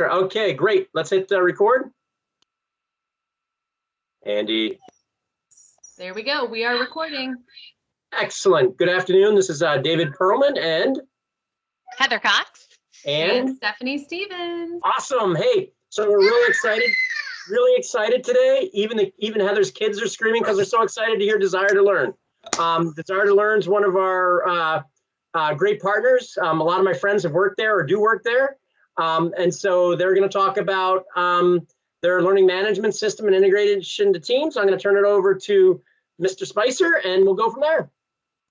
Okay, great. Let's hit record. Andy. There we go. We are recording. Excellent. Good afternoon. This is David Perlman and Heather Cox and Stephanie Stevens. Awesome. Hey, so we're really excited today. Even Heather's kids are screaming because they're so excited to hear Desire to Learn. Desire to Learn is one of our great partners. A lot of my friends have worked there or do work there. And so they're going to talk about their learning management system and integration to teams. So I'm going to turn it over to Mr. Spicer and we'll go from there.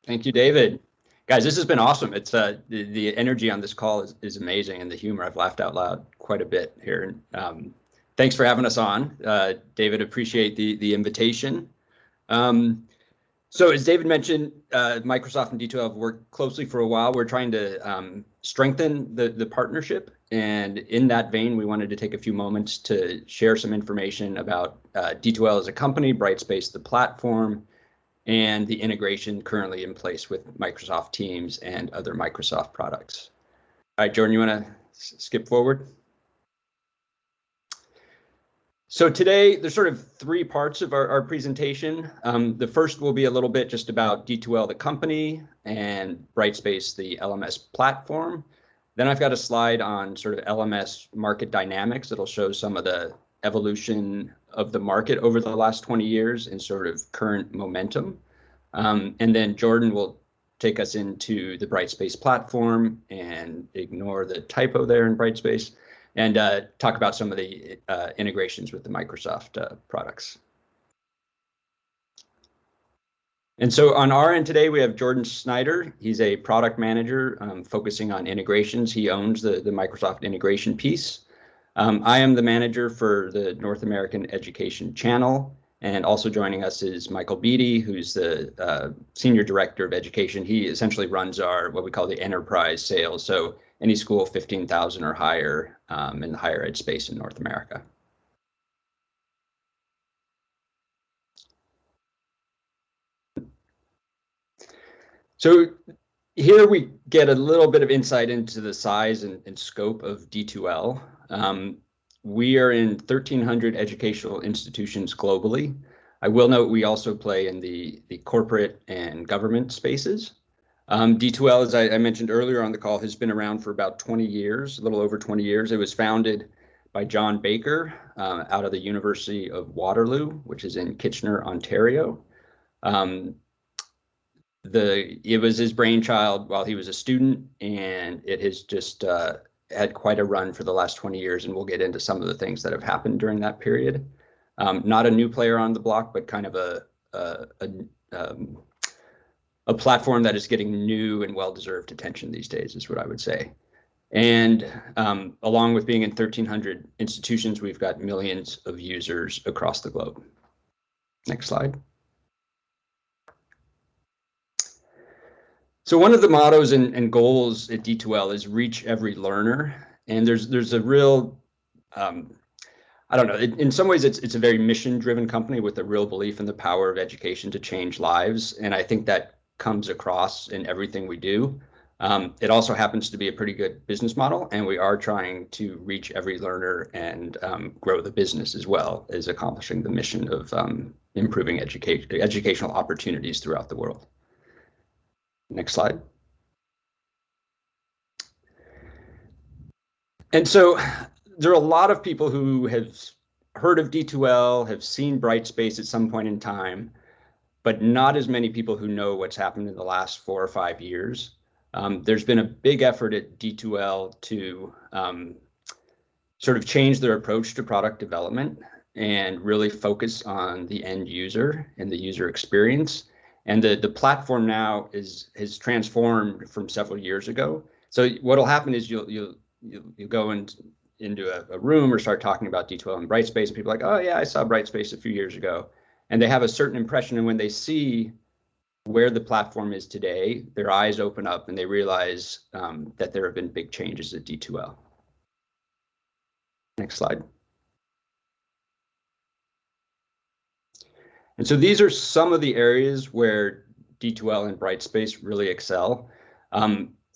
Thank you, David. Guys, this has been awesome. It's the energy on this call is amazing, and the humor. I've laughed out loud quite a bit here. Thanks for having us on, David. Appreciate the invitation. So as David mentioned, Microsoft and D2L have worked closely for a while. We're trying to strengthen the partnership, and in that vein, we wanted to take a few moments to share some information about D2L as a company, Brightspace the platform, and the integration currently in place with Microsoft Teams and other Microsoft products. All right, Jordan, you want to skip forward? So today, there's sort of three parts of our presentation. The first will be a little bit just about D2L, the company, and Brightspace, the LMS platform. Then I've got a slide on sort of LMS market dynamics that'll show some of the evolution of the market over the last 20 years and sort of current momentum. And then Jordan will take us into the Brightspace platform, and ignore the typo there in Brightspace, and talk about some of the integrations with the Microsoft products. And so on our end today, we have Jordan Snyder. He's a product manager focusing on integrations. He owns the Microsoft integration piece. I am the manager for the North American Education Channel, and also joining us is Michael Beatty, who's the Senior Director of Education. He essentially runs our, what we call the enterprise sales. So any school 15,000 or higher in the higher ed space in North America. So here we get a little bit of insight into the size and scope of D2L. We are in 1,300 educational institutions globally. I will note we also play in the corporate and government spaces. D2L, as I mentioned earlier on the call, has been around for about 20 years, a little over 20 years. It was founded by John Baker out of the University of Waterloo, which is in Kitchener, Ontario. It was his brainchild while he was a student, and it has just had quite a run for the last 20 years, and we'll get into some of the things that have happened during that period. Not a new player on the block, but kind of a platform that is getting new and well-deserved attention these days, is what I would say. And along with being in 1,300 institutions, we've got millions of users across the globe. Next slide. So one of the mottos and goals at D2L is reach every learner. And there's a real, I don't know, in some ways it's a very mission-driven company with a real belief in the power of education to change lives. And I think that comes across in everything we do. It also happens to be a pretty good business model, and we are trying to reach every learner and grow the business as well as accomplishing the mission of improving educational opportunities throughout the world. Next slide. And so there are a lot of people who have heard of D2L, have seen Brightspace at some point in time, but not as many people who know what's happened in the last 4 or 5 years. There's been a big effort at D2L to sort of change their approach to product development and really focus on the end user and the user experience. And the platform now has transformed from several years ago. So what'll happen is you'll go into a room or start talking about D2L and Brightspace, and people are like, oh yeah, I saw Brightspace a few years ago. And they have a certain impression, and when they see where the platform is today, their eyes open up and they realize that there have been big changes at D2L. Next slide. And so these are some of the areas where D2L and Brightspace really excel.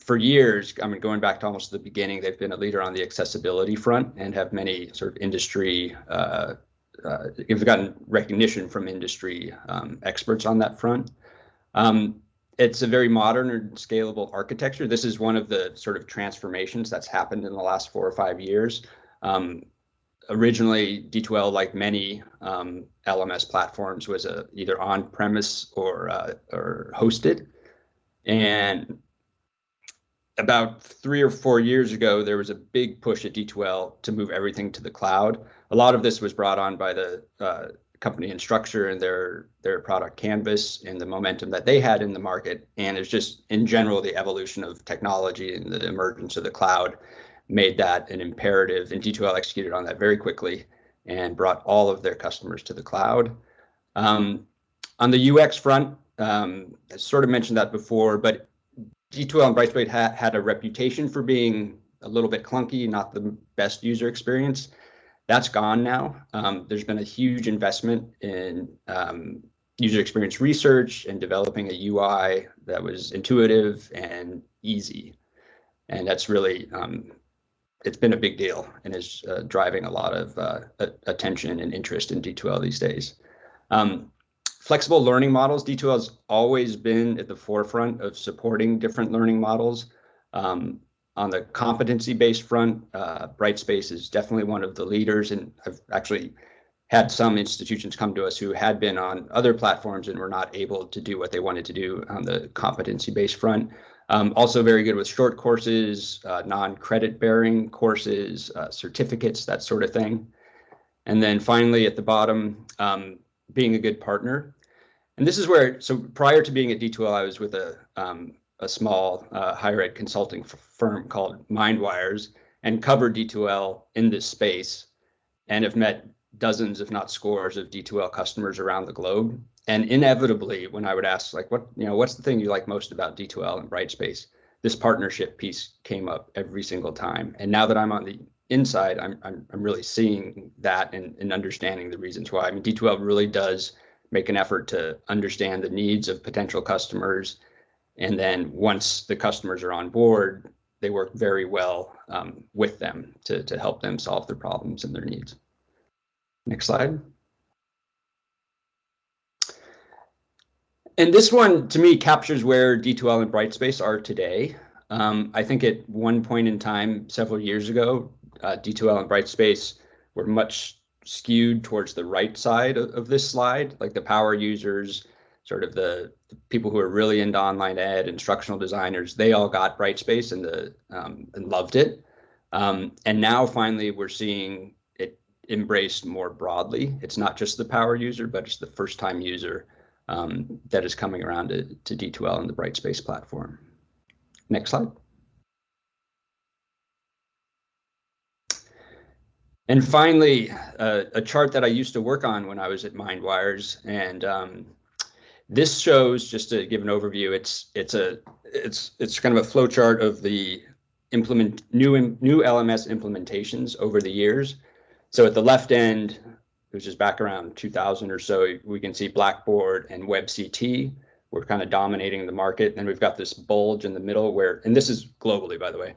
for years, I mean, going back to almost the beginning, they've been a leader on the accessibility front and have many sort of industry, they've gotten recognition from industry experts on that front. It's a very modern and scalable architecture. This is one of the sort of transformations that's happened in the last 4 or 5 years. Originally, D2L, like many LMS platforms, was either on-premise or hosted. And about 3 or 4 years ago, there was a big push at D2L to move everything to the cloud. A lot of this was brought on by the company Instructure and their product Canvas and the momentum that they had in the market. And it's just, in general, the evolution of technology and the emergence of the cloud made that an imperative. And D2L executed on that very quickly and brought all of their customers to the cloud. On the UX front, I sort of mentioned that before, but D2L and Brightspace had a reputation for being a little bit clunky, not the best user experience. That's gone now. There's been a huge investment in user experience research and developing a UI that was intuitive and easy. And that's really, it's been a big deal and is driving a lot of attention and interest in D2L these days. Flexible learning models, D2L has always been at the forefront of supporting different learning models. On the competency-based front, Brightspace is definitely one of the leaders, and I've actually had some institutions come to us who had been on other platforms and were not able to do what they wanted to do on the competency-based front. Also very good with short courses, non-credit bearing courses, certificates, that sort of thing. And then finally at the bottom, being a good partner. And this is where, so prior to being at D2L, I was with a small higher ed consulting firm called MindWires and covered D2L in this space and have met dozens, if not scores, of D2L customers around the globe. And inevitably, when I would ask, like, what's the thing you like most about D2L and Brightspace, this partnership piece came up every single time. And now that I'm on the inside, I'm really seeing that and understanding the reasons why. I mean, D2L really does make an effort to understand the needs of potential customers. And then once the customers are on board, they work very well with them to help them solve their problems and their needs. Next slide. And this one, to me, captures where D2L and Brightspace are today. I think at one point in time, several years ago, D2L and Brightspace were much skewed towards the right side of this slide, like the power users, sort of the people who are really into online ed, instructional designers, they all got Brightspace and loved it. And now finally we're seeing it embraced more broadly. It's not just the power user, but it's the first time user that is coming around to D2L and the Brightspace platform. Next slide. And finally, a chart that I used to work on when I was at MindWires, and this shows, just to give an overview, it's kind of a flow chart of the new LMS implementations over the years. So at the left end, which is back around 2000 or so, we can see Blackboard and WebCT were kind of dominating the market. And we've got this bulge in the middle where, and this is globally, by the way,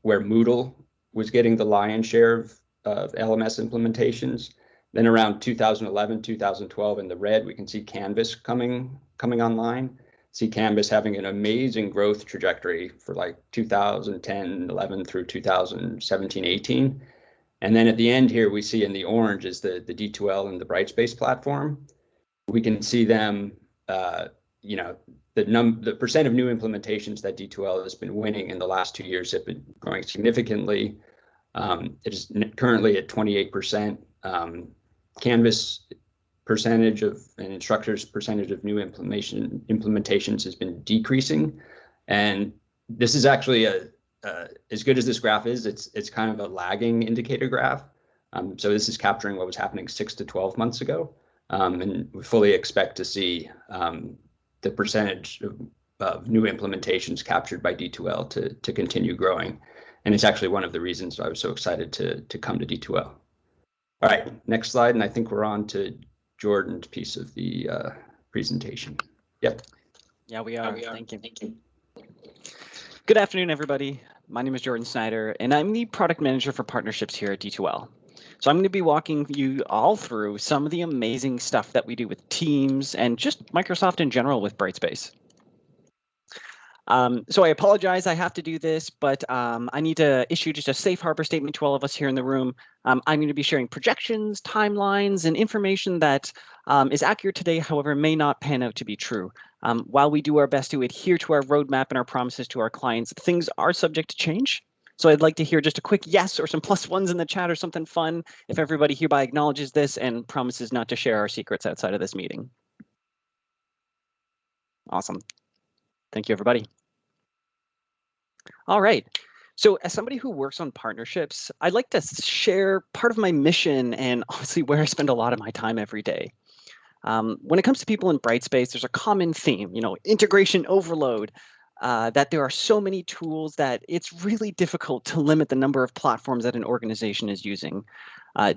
where Moodle was getting the lion's share of LMS implementations. Then around 2011, 2012 in the red, we can see Canvas coming online. See Canvas having an amazing growth trajectory for like 2010, 11 through 2017, 18. And then at the end here, we see in the orange is the D2L and the Brightspace platform. We can see them, the percent of new implementations that D2L has been winning in the last 2 years have been growing significantly. It is currently at 28%. Canvas percentage of and Instructure's percentage of new implementations has been decreasing. And this is actually as good as this graph is, it's kind of a lagging indicator graph. So this is capturing what was happening 6 to 12 months ago. And we fully expect to see the percentage of new implementations captured by D2L to continue growing. And it's actually one of the reasons I was so excited to come to D2L. All right, next slide. And I think we're on to Jordan's piece of the presentation. Yep. Yeah, we are. Thank you. Good afternoon, everybody. My name is Jordan Snyder, and I'm the product manager for partnerships here at D2L. So I'm going to be walking you all through some of the amazing stuff that we do with Teams and just Microsoft in general with Brightspace. So I apologize, I have to do this, but I need to issue just a safe harbor statement to all of us here in the room. I'm going to be sharing projections, timelines, and information that is accurate today, however, may not pan out to be true. While we do our best to adhere to our roadmap and our promises to our clients, things are subject to change. So I'd like to hear just a quick yes or some plus ones in the chat or something fun if everybody hereby acknowledges this and promises not to share our secrets outside of this meeting. Awesome. Thank you, everybody. All right. So as somebody who works on partnerships, I'd like to share part of my mission and honestly where I spend a lot of my time every day. When it comes to people in Brightspace, there's a common theme, integration overload, that there are so many tools that it's really difficult to limit the number of platforms that an organization is using.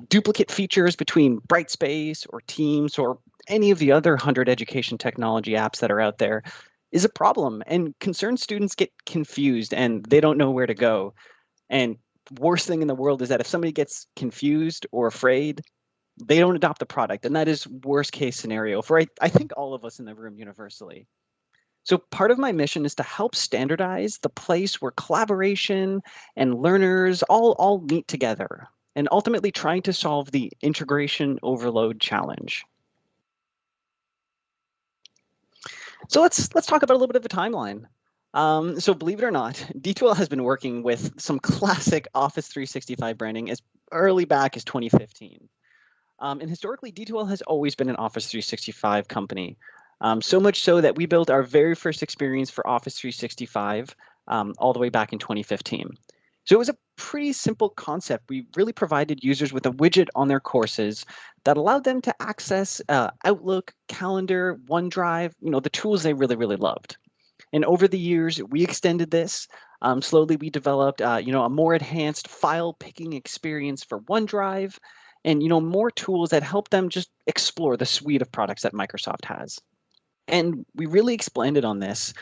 Duplicate features between Brightspace or Teams or any of the other 100 education technology apps that are out there is a problem, and concerned students get confused and they don't know where to go. And worst thing in the world is that if somebody gets confused or afraid, they don't adopt the product, and that is worst case scenario for I think all of us in the room universally. So part of my mission is to help standardize the place where collaboration and learners all meet together, and ultimately trying to solve the integration overload challenge. So let's talk about a little bit of a timeline. So believe it or not, D2L has been working with some classic Office 365 branding as early back as 2015. And historically, D2L has always been an Office 365 company. So much so that we built our very first experience for Office 365 all the way back in 2015. So it was a pretty simple concept. We really provided users with a widget on their courses that allowed them to access Outlook, Calendar, OneDrive, the tools they really, really loved. And over the years, we extended this. Slowly, we developed, a more enhanced file picking experience for OneDrive, and more tools that help them just explore the suite of products that Microsoft has. And we really expanded on this.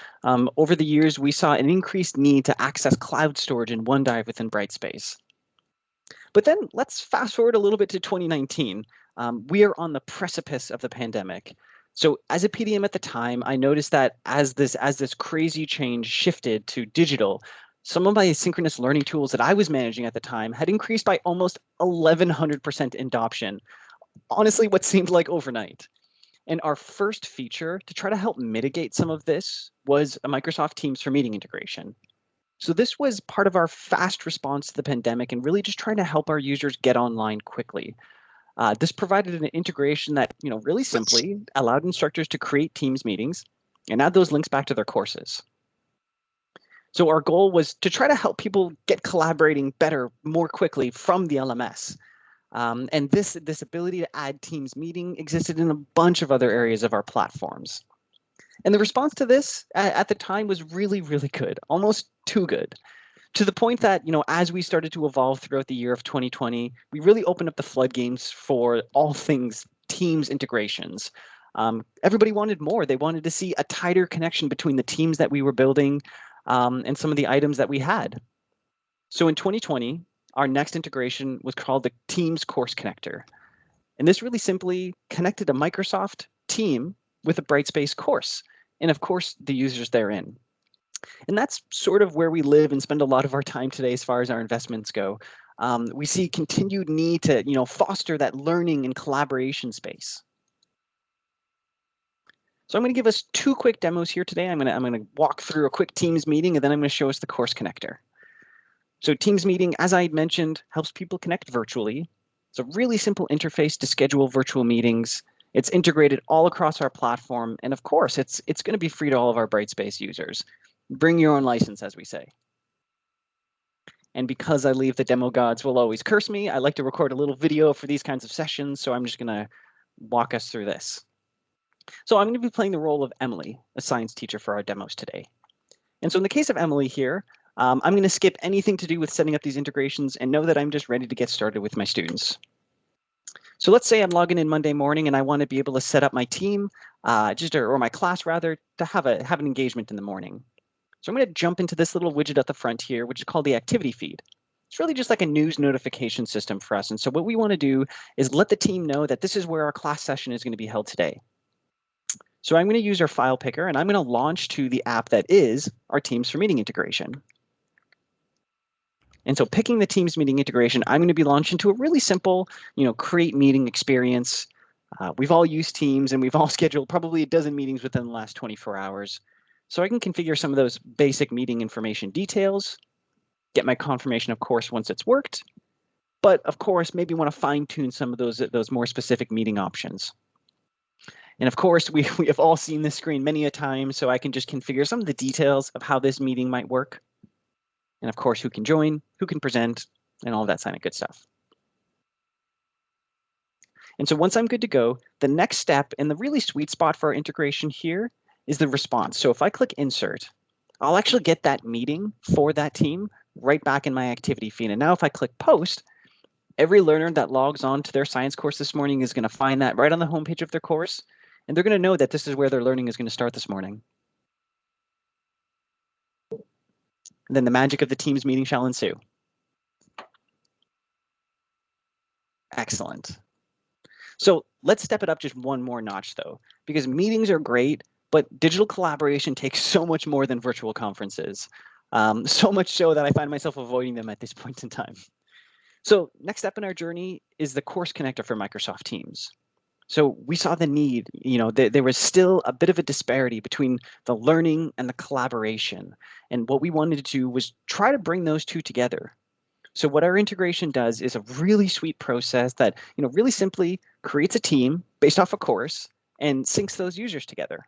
Over the years, we saw an increased need to access cloud storage in OneDrive within Brightspace. But then let's fast forward a little bit to 2019. We are on the precipice of the pandemic. So as a PDM at the time, I noticed that as this crazy change shifted to digital, some of my synchronous learning tools that I was managing at the time had increased by almost 1,100% adoption. Honestly, what seemed like overnight. And our first feature to try to help mitigate some of this was a Microsoft Teams for Meeting integration. So this was part of our fast response to the pandemic and really just trying to help our users get online quickly. This provided an integration that, really simply allowed instructors to create Teams meetings and add those links back to their courses. So our goal was to try to help people get collaborating better, more quickly from the LMS. And this ability to add Teams meeting existed in a bunch of other areas of our platforms. And the response to this at the time was really, really good, almost too good, to the point that, as we started to evolve throughout the year of 2020, we really opened up the floodgates for all things Teams integrations. Everybody wanted more. They wanted to see a tighter connection between the teams that we were building and some of the items that we had. So in 2020, our next integration was called the Teams Course Connector. And this really simply connected a Microsoft team with a Brightspace course, and of course, the users therein. And that's sort of where we live and spend a lot of our time today as far as our investments go. We see continued need to, foster that learning and collaboration space. So I'm going to give us two quick demos here today. I'm going to walk through a quick Teams meeting, and then I'm going to show us the Course Connector. So Teams meeting, as I mentioned, helps people connect virtually. It's a really simple interface to schedule virtual meetings. It's integrated all across our platform. And of course, it's going to be free to all of our Brightspace users. Bring your own license, as we say. And because I leave the demo gods will always curse me, I like to record a little video for these kinds of sessions. So I'm just going to walk us through this. So I'm going to be playing the role of Emily, a science teacher for our demos today. And so in the case of Emily here, I'm going to skip anything to do with setting up these integrations and know that I'm just ready to get started with my students. So let's say I'm logging in Monday morning and I want to be able to set up my team, or my class rather, to have an engagement in the morning. So I'm going to jump into this little widget at the front here, which is called the activity feed. It's really just like a news notification system for us. And so what we want to do is let the team know that this is where our class session is going to be held today. So I'm going to use our file picker, and I'm going to launch to the app that is our Teams for Meeting integration. And so picking the Teams meeting integration, I'm going to be launching to a really simple, create meeting experience. We've all used Teams and we've all scheduled probably a dozen meetings within the last 24 hours. So I can configure some of those basic meeting information details, get my confirmation, of course, once it's worked. But of course, maybe want to fine tune some of those more specific meeting options. And of course, we have all seen this screen many a time, so I can just configure some of the details of how this meeting might work. And of course, who can join, who can present, and all of that kind of good stuff. And so once I'm good to go, the next step and the really sweet spot for our integration here is the response. So if I click insert, I'll actually get that meeting for that team right back in my activity feed. And now if I click post, every learner that logs on to their science course this morning is going to find that right on the homepage of their course. And they're going to know that this is where their learning is going to start this morning. And then the magic of the Teams meeting shall ensue. Excellent. So let's step it up just one more notch, though, because meetings are great, but digital collaboration takes so much more than virtual conferences. So much so that I find myself avoiding them at this point in time. So next step in our journey is the course connector for Microsoft Teams. So we saw the need, there was still a bit of a disparity between the learning and the collaboration. And what we wanted to do was try to bring those two together. So what our integration does is a really sweet process that, really simply creates a team based off a course and syncs those users together.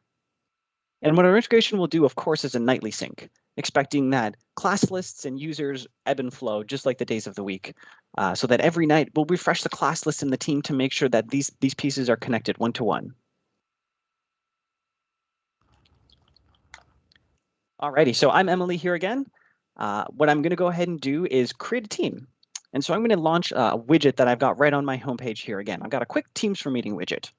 And what our integration will do, of course, is a nightly sync, expecting that class lists and users ebb and flow just like the days of the week, so that every night we'll refresh the class list in the team to make sure that these pieces are connected one-to-one. Alrighty, so I'm Emily here again. What I'm going to go ahead and do is create a team. And so I'm going to launch a widget that I've got right on my homepage here again. I've got a quick Teams for Meeting widget.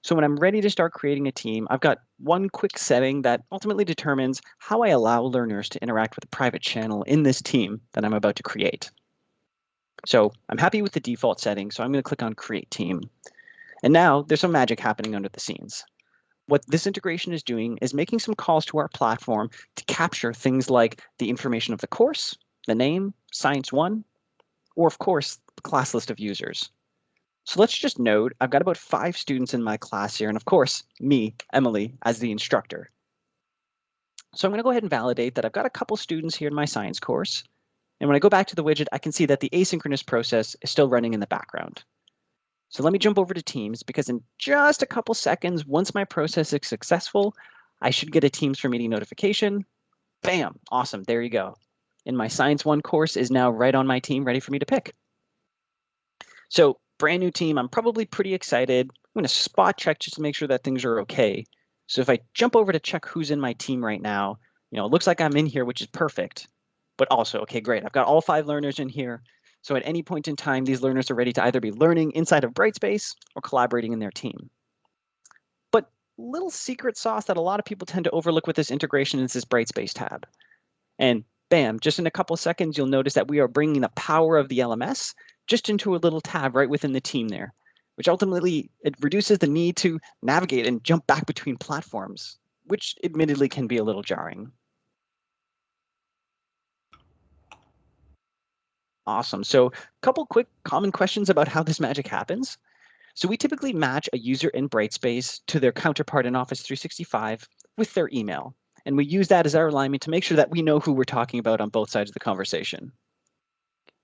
So when I'm ready to start creating a team, I've got one quick setting that ultimately determines how I allow learners to interact with a private channel in this team that I'm about to create. So I'm happy with the default setting, so I'm going to click on Create Team. And now there's some magic happening under the scenes. What this integration is doing is making some calls to our platform to capture things like the information of the course, the name, Science 1, or of course, the class list of users. So let's just note, I've got about 5 students in my class here, and of course, me, Emily, as the instructor. So I'm going to go ahead and validate that I've got a couple students here in my science course. And when I go back to the widget, I can see that the asynchronous process is still running in the background. So let me jump over to Teams, because in just a couple seconds, once my process is successful, I should get a Teams for Meeting notification. Bam, awesome, there you go. And my Science 1 course is now right on my team, ready for me to pick. So brand new team, I'm probably pretty excited. I'm going to spot check just to make sure that things are okay. So if I jump over to check who's in my team right now, it looks like I'm in here, which is perfect. But also, okay, great, I've got all 5 learners in here. So at any point in time, these learners are ready to either be learning inside of Brightspace or collaborating in their team. But little secret sauce that a lot of people tend to overlook with this integration is this Brightspace tab. And bam, just in a couple of seconds, you'll notice that we are bringing the power of the LMS just into a little tab right within the team there, which ultimately it reduces the need to navigate and jump back between platforms, which admittedly can be a little jarring. Awesome. So a couple quick common questions about how this magic happens. So we typically match a user in Brightspace to their counterpart in Office 365 with their email. And we use that as our alignment to make sure that we know who we're talking about on both sides of the conversation.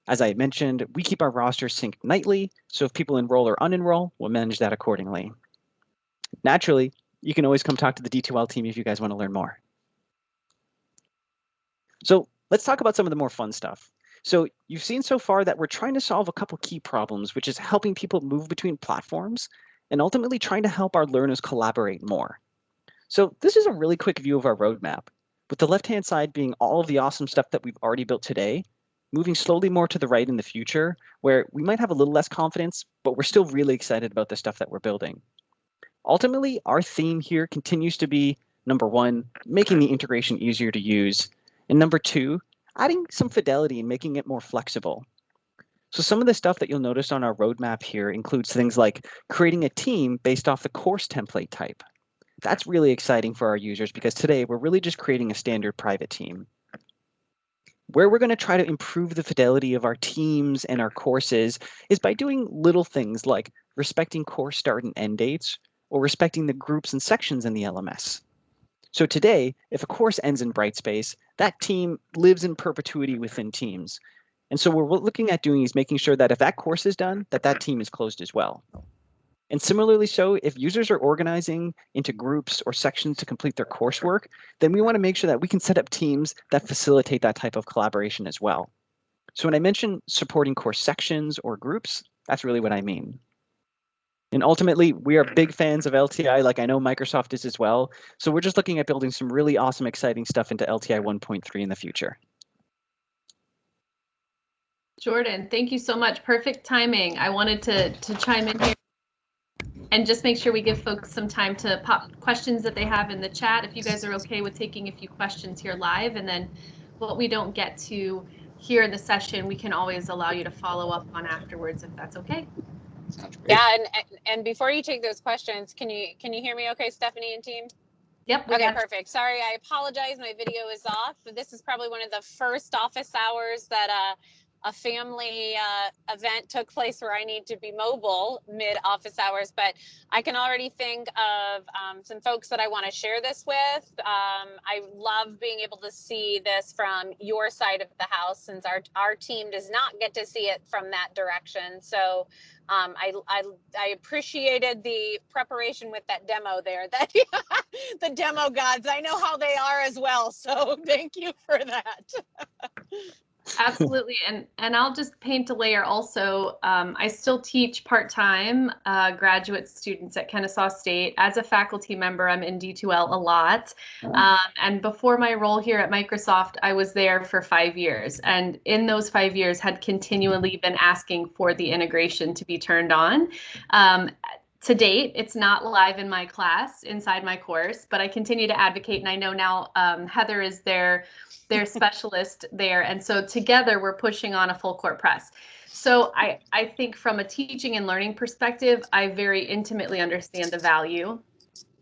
As I mentioned, we keep our roster synced nightly, so if people enroll or unenroll, we'll manage that accordingly. Naturally, you can always come talk to the D2L team if you guys want to learn more. So let's talk about some of the more fun stuff. So you've seen so far that we're trying to solve a couple key problems, which is helping people move between platforms and ultimately trying to help our learners collaborate more. So this is a really quick view of our roadmap, with the left-hand side being all of the awesome stuff that we've already built today, moving slowly more to the right in the future, where we might have a little less confidence, but we're still really excited about the stuff that we're building. Ultimately, our theme here continues to be Number one, making the integration easier to use. And number two, adding some fidelity and making it more flexible. So some of the stuff that you'll notice on our roadmap here includes things like creating a team based off the course template type. That's really exciting for our users because today we're really just creating a standard private team. Where we're going to try to improve the fidelity of our teams and our courses is by doing little things like respecting course start and end dates or respecting the groups and sections in the LMS. So today, if a course ends in Brightspace, that team lives in perpetuity within teams. And so what we're looking at doing is making sure that if that course is done, that team is closed as well. And similarly so, if users are organizing into groups or sections to complete their coursework, then we want to make sure that we can set up teams that facilitate that type of collaboration as well. So when I mention supporting course sections or groups, that's really what I mean. And ultimately, we are big fans of LTI, like I know Microsoft is as well. So we're just looking at building some really awesome, exciting stuff into LTI 1.3 in the future. Jordan, thank you so much. Perfect timing. I wanted to chime in here and just make sure we give folks some time to pop questions that they have in the chat. If you guys are okay with taking a few questions here live, and then what we don't get to here in the session, we can always allow you to follow up on afterwards if that's okay. Sounds great. Yeah, and before you take those questions, can you hear me okay, Stephanie and team? Yep. Okay, perfect. Sorry, I apologize. My video is off. This is probably one of the first office hours that a family event took place where I need to be mobile mid office hours, but I can already think of some folks that I want to share this with. I love being able to see this from your side of the house, since our team does not get to see it from that direction. So I appreciated the preparation with that demo there. That the demo gods, I know how they are as well. So thank you for that. Absolutely, and I'll just paint a layer also. I still teach part-time graduate students at Kennesaw State. As a faculty member, I'm in D2L a lot. And before my role here at Microsoft, I was there for 5 years. And in those 5 years had continually been asking for the integration to be turned on. To date, it's not live in my class inside my course, but I continue to advocate, and I know now Heather is their specialist there, and so together we're pushing on a full court press. So I think from a teaching and learning perspective, I very intimately understand the value,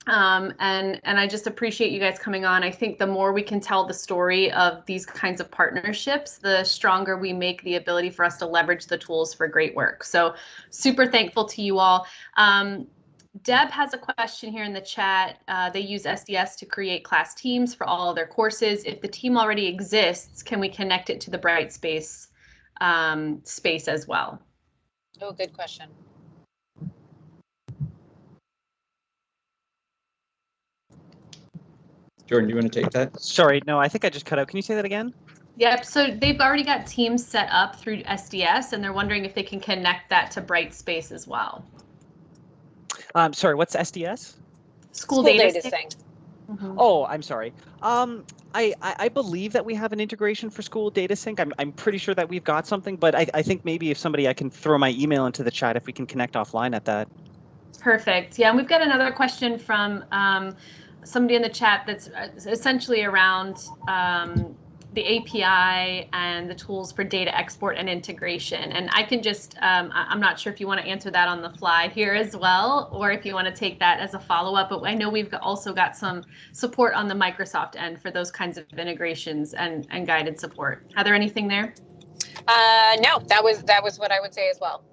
and I just appreciate you guys coming on. I think the more we can tell the story of these kinds of partnerships, the stronger we make the ability for us to leverage the tools for great work. So super thankful to you all. Deb has a question here in the chat. They use SDS to create class teams for all of their courses. If the team already exists, can we connect it to the Brightspace space as well? Oh, good question. Jordan, do you want to take that? Sorry, no, I think I just cut out. Can you say that again? Yep, so they've already got teams set up through SDS, and they're wondering if they can connect that to Brightspace as well. Sorry, what's SDS? School data sync. Mm-hmm. Oh, I'm sorry. I believe that we have an integration for school data sync. I'm pretty sure that we've got something, but I think maybe if somebody, I can throw my email into the chat if we can connect offline at that. Perfect. Yeah, and we've got another question from somebody in the chat that's essentially around the API and the tools for data export and integration. And I can just, I'm not sure if you want to answer that on the fly here as well, or if you want to take that as a follow-up, but I know we've also got some support on the Microsoft end for those kinds of integrations and guided support. Are there anything there? No, that was what I would say as well.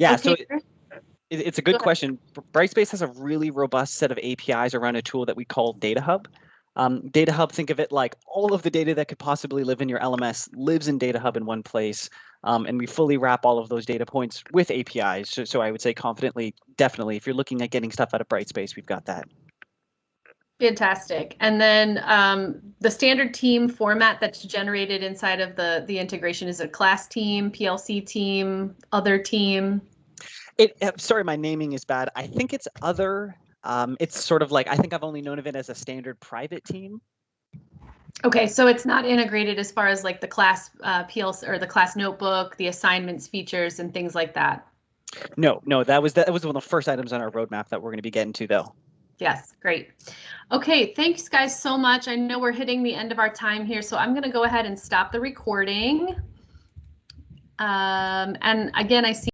Yeah, okay. so it's a good question. Brightspace has a really robust set of APIs around a tool that we call Data Hub. Data Hub, think of it like all of the data that could possibly live in your LMS lives in Data Hub in one place. And we fully wrap all of those data points with APIs. So I would say confidently, definitely, if you're looking at getting stuff out of Brightspace, we've got that. Fantastic. And then the standard team format that's generated inside of the integration is a class team, PLC team, other team. Sorry, my naming is bad. I think it's other. It's sort of like, I think I've only known of it as a standard private team. Okay, so it's not integrated as far as like the class PLC or the class notebook, the assignments features and things like that. No, that was one of the first items on our roadmap that we're going to be getting to though. Yes, great. Okay, thanks guys so much. I know we're hitting the end of our time here, so I'm going to go ahead and stop the recording. And again, I see